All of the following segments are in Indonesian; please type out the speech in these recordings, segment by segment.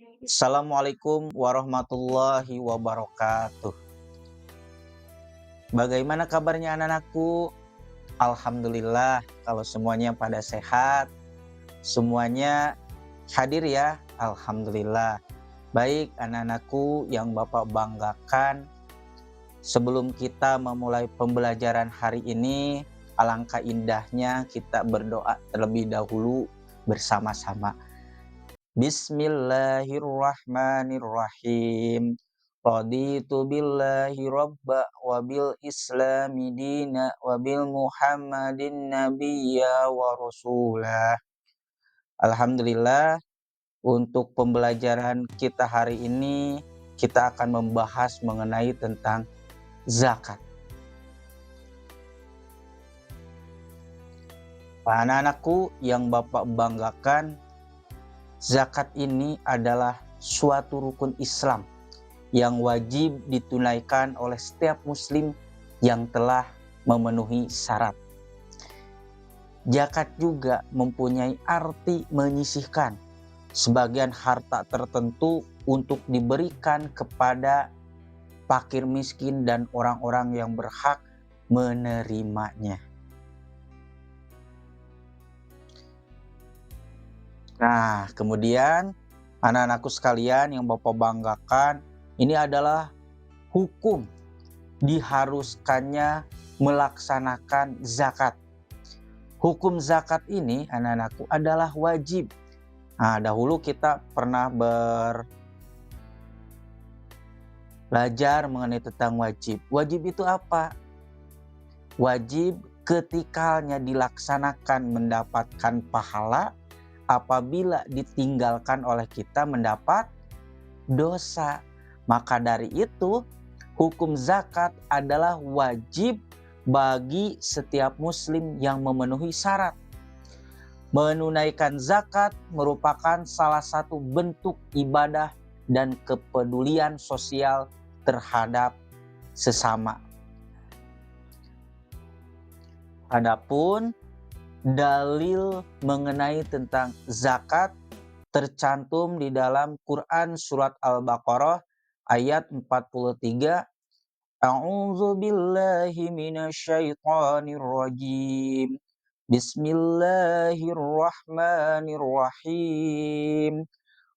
Assalamualaikum warahmatullahi wabarakatuh. Bagaimana kabarnya anak-anakku? Alhamdulillah kalau semuanya pada sehat, semuanya hadir ya. Alhamdulillah. Baik anak-anakku yang Bapak banggakan, sebelum kita memulai pembelajaran hari ini, alangkah indahnya kita berdoa terlebih dahulu bersama-sama. Bismillahirrahmanirrahim. Raditu billahi rabba wa bil islami dina wa bil muhammadin nabiyya wa rasulah. Alhamdulillah, untuk pembelajaran kita hari ini kita akan membahas mengenai tentang zakat. Anak-anakku yang Bapak banggakan, zakat ini adalah suatu rukun Islam yang wajib ditunaikan oleh setiap muslim yang telah memenuhi syarat. Zakat juga mempunyai arti menyisihkan sebagian harta tertentu untuk diberikan kepada fakir miskin dan orang-orang yang berhak menerimanya. Nah, kemudian anak-anakku sekalian yang Bapak banggakan, ini adalah hukum diharuskannya melaksanakan zakat. Hukum zakat ini anak-anakku adalah wajib. Nah, dahulu kita pernah belajar mengenai tentang wajib. Wajib itu apa? Wajib ketikanya dilaksanakan mendapatkan pahala, apabila ditinggalkan oleh kita mendapat dosa. Maka dari itu, hukum zakat adalah wajib bagi setiap muslim yang memenuhi syarat. Menunaikan zakat merupakan salah satu bentuk ibadah dan kepedulian sosial terhadap sesama. Adapun dalil mengenai tentang zakat tercantum di dalam Quran surat Al-Baqarah ayat 43. A'udzu billahi minasyaitonir rajim. Bismillahirrahmanirrahim.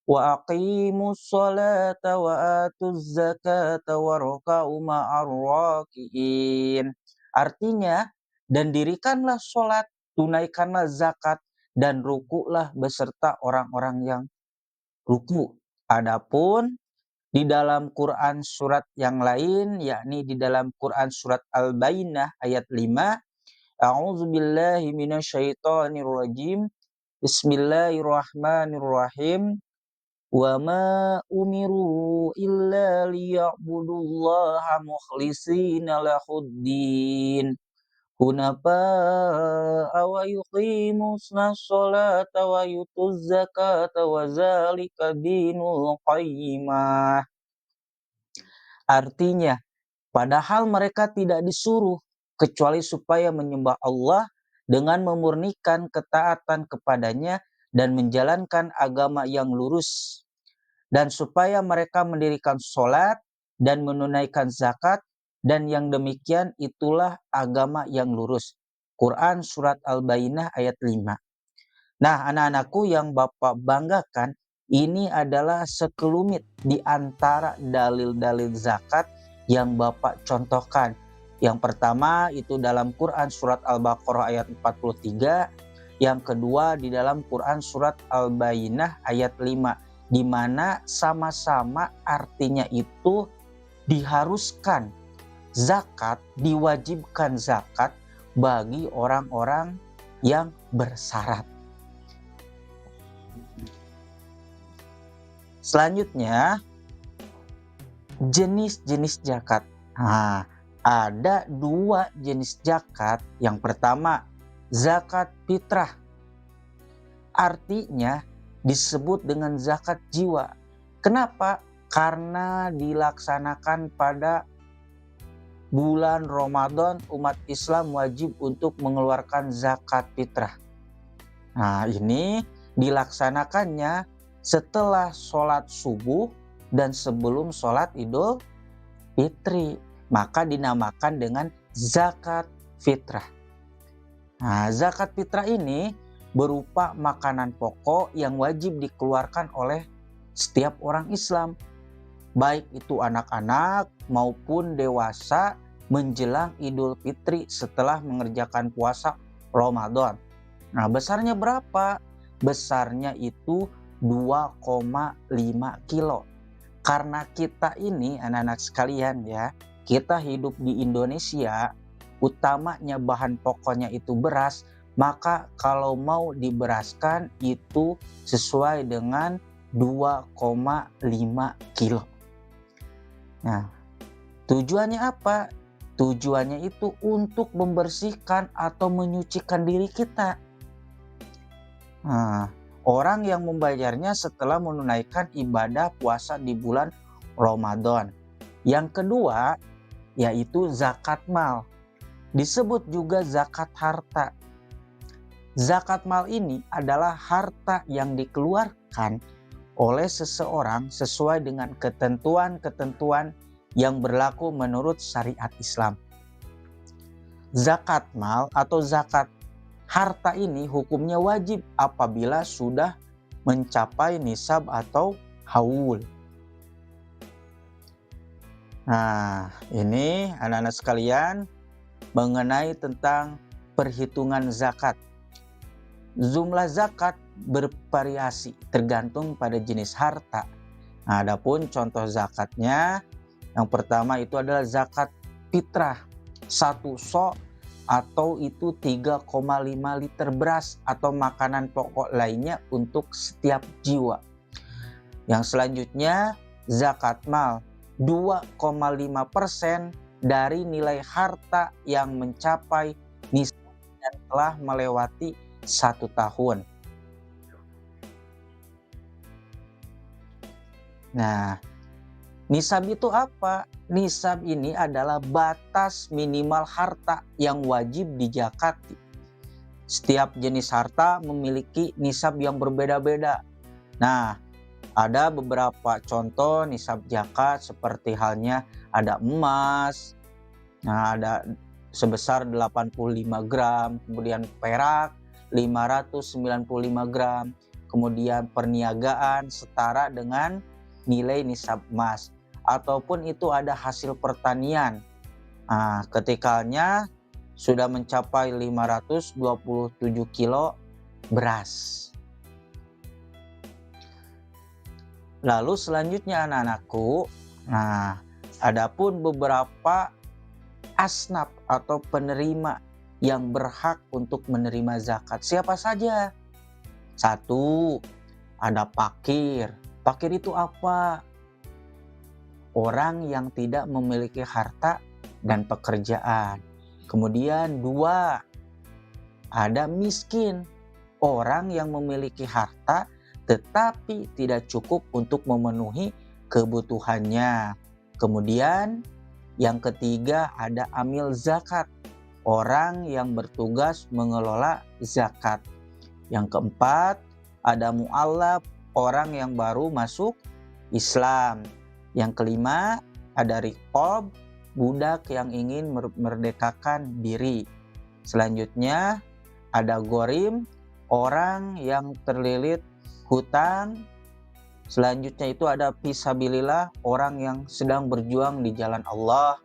Wa aqimus sholata wa atuz zakata warka'u ma'ar raki'in. Artinya, dan dirikanlah sholat, tunaikanlah zakat, dan rukuklah beserta orang-orang yang ruku. Adapun di dalam Quran surat yang lain, yakni di dalam Quran surat Al-Bayyinah ayat 5, A'udzubillahi minasyaitonirrajim. Bismillahirrahmanirrahim. Wa ma umiru illa liya'budullaha mukhlishina lahuddin hunafa'a wa yuqimusnas sholata wa yutuz zakata wa zalika dinul qayyimah. Artinya, padahal mereka tidak disuruh kecuali supaya menyembah Allah dengan memurnikan ketaatan kepadanya dan menjalankan agama yang lurus, dan supaya mereka mendirikan sholat dan menunaikan zakat, dan yang demikian itulah agama yang lurus. Quran surat Al-Bayyinah ayat 5. Nah, anak-anakku yang Bapak banggakan, ini adalah sekelumit di antara dalil-dalil zakat yang Bapak contohkan. Yang pertama itu dalam Quran surat Al-Baqarah ayat 43. Yang kedua di dalam Quran surat Al-Bayyinah ayat 5. Di mana sama-sama artinya itu diharuskan zakat, diwajibkan zakat bagi orang-orang yang bersyarat. Selanjutnya, jenis-jenis zakat. Nah, ada dua jenis zakat. Yang pertama, zakat fitrah. Artinya disebut dengan zakat jiwa. Kenapa? Karena dilaksanakan pada bulan Ramadan, umat Islam wajib untuk mengeluarkan zakat fitrah. Nah, ini dilaksanakannya setelah sholat subuh dan sebelum sholat Idul Fitri. Maka dinamakan dengan zakat fitrah. Nah, zakat fitrah ini berupa makanan pokok yang wajib dikeluarkan oleh setiap orang Islam, baik itu anak-anak maupun dewasa, menjelang Idul Fitri setelah mengerjakan puasa Ramadan. Nah, besarnya berapa? Besarnya itu 2,5 kilo. Karena kita ini anak-anak sekalian ya, kita hidup di Indonesia, utamanya bahan pokoknya itu beras, maka kalau mau diberaskan itu sesuai dengan 2,5 kilo. Nah, tujuannya apa? Tujuannya itu untuk membersihkan atau menyucikan diri kita. Nah, orang yang membayarnya setelah menunaikan ibadah puasa di bulan Ramadan. Yang kedua, yaitu zakat mal. Disebut juga zakat harta. Zakat mal ini adalah harta yang dikeluarkan oleh seseorang sesuai dengan ketentuan-ketentuan yang berlaku menurut syariat Islam. Zakat mal atau zakat harta ini hukumnya wajib apabila sudah mencapai nisab atau haul. Nah, ini anak-anak sekalian mengenai tentang perhitungan zakat. Jumlah zakat bervariasi tergantung pada jenis harta. Nah, adapun contoh zakatnya, yang pertama itu adalah zakat fitrah. 1 sok atau itu 3,5 liter beras atau makanan pokok lainnya untuk setiap jiwa. Yang selanjutnya zakat mal, 2,5% dari nilai harta yang mencapai nisab dan telah melewati 1 tahun. Nah, nisab itu apa? Nisab ini adalah batas minimal harta yang wajib dijakati. Setiap jenis harta memiliki nisab yang berbeda-beda. Nah, ada beberapa contoh nisab zakat seperti halnya ada emas, nah ada sebesar 85 gram, kemudian perak 595 gram, kemudian perniagaan setara dengan nilai nisab emas, ataupun itu ada hasil pertanian. Nah, ketikanya sudah mencapai 527 kilo beras. Lalu selanjutnya anak-anakku, nah adapun beberapa asnaf atau penerima yang berhak untuk menerima zakat. Siapa saja? 1, ada fakir. Fakir itu apa? Orang yang tidak memiliki harta dan pekerjaan. Kemudian 2, ada miskin. Orang yang memiliki harta tetapi tidak cukup untuk memenuhi kebutuhannya. Kemudian yang ketiga ada amil zakat, orang yang bertugas mengelola zakat. Yang keempat ada mu'allaf, orang yang baru masuk Islam. Yang kelima ada riqab, budak yang ingin merdekakan diri. Selanjutnya ada ghorim, orang yang terlilit hutang. Selanjutnya itu ada fisabilillah, orang yang sedang berjuang di jalan Allah.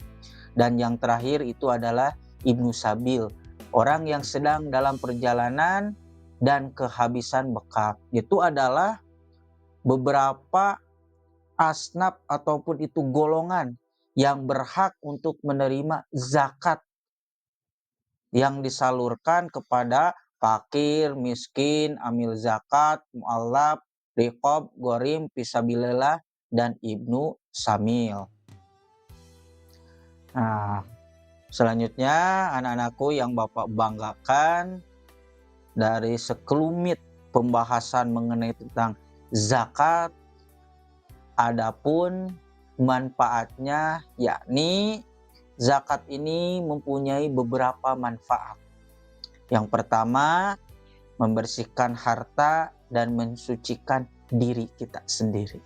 Dan yang terakhir itu adalah ibnu sabil, orang yang sedang dalam perjalanan dan kehabisan bekal. Itu adalah beberapa asnaf ataupun itu golongan yang berhak untuk menerima zakat yang disalurkan kepada fakir, miskin, amil zakat, mu'allaf, riqab, ghorim, fisabilillah, dan ibnu samil. Nah, selanjutnya anak-anakku yang Bapak banggakan, dari sekelumit pembahasan mengenai tentang zakat, adapun manfaatnya, yakni zakat ini mempunyai beberapa manfaat. Yang pertama, membersihkan harta dan mensucikan diri kita sendiri.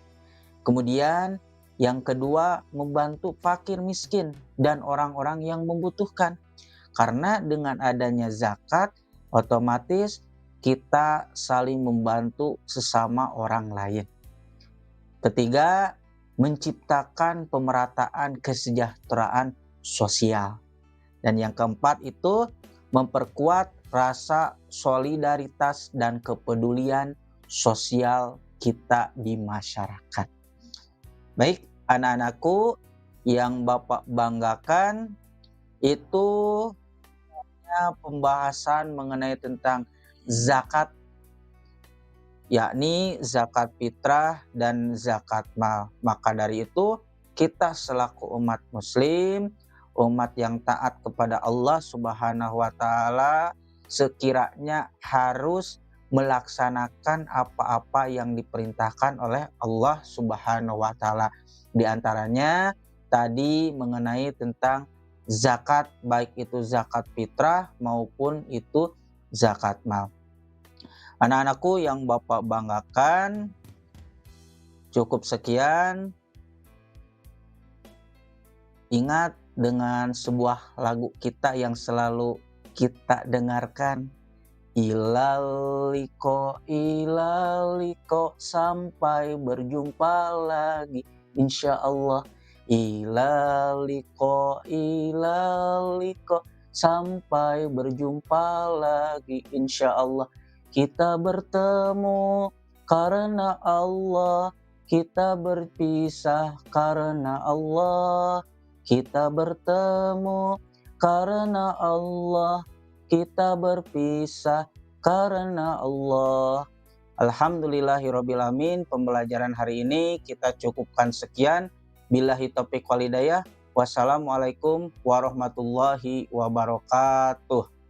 Kemudian yang kedua, membantu fakir miskin dan orang-orang yang membutuhkan. Karena dengan adanya zakat, otomatis kita saling membantu sesama orang lain. Ketiga, menciptakan pemerataan kesejahteraan sosial. Dan yang keempat itu memperkuat rasa solidaritas dan kepedulian sosial kita di masyarakat. Baik, anak-anakku yang Bapak banggakan, itu pembahasan mengenai tentang zakat, yakni zakat fitrah dan zakat mal. Maka dari itu kita selaku umat muslim, umat yang taat kepada Allah Subhanahu wa taala, sekiranya harus melaksanakan apa-apa yang diperintahkan oleh Allah Subhanahu wa taala. Di antaranya tadi mengenai tentang zakat, baik itu zakat fitrah maupun itu zakat mal. Anak-anakku yang Bapak banggakan, cukup sekian. Ingat dengan sebuah lagu kita yang selalu kita dengarkan. Ilaliko, sampai berjumpa lagi, insya Allah. Ilaliko, sampai berjumpa lagi, insya Allah. Kita bertemu karena Allah, kita berpisah karena Allah. Kita bertemu karena Allah, kita berpisah karena Allah. Alhamdulillahirrabbilalamin. Pembelajaran hari ini kita cukupkan sekian. Billahi taufiq wal hidayah. Wassalamualaikum warahmatullahi wabarakatuh.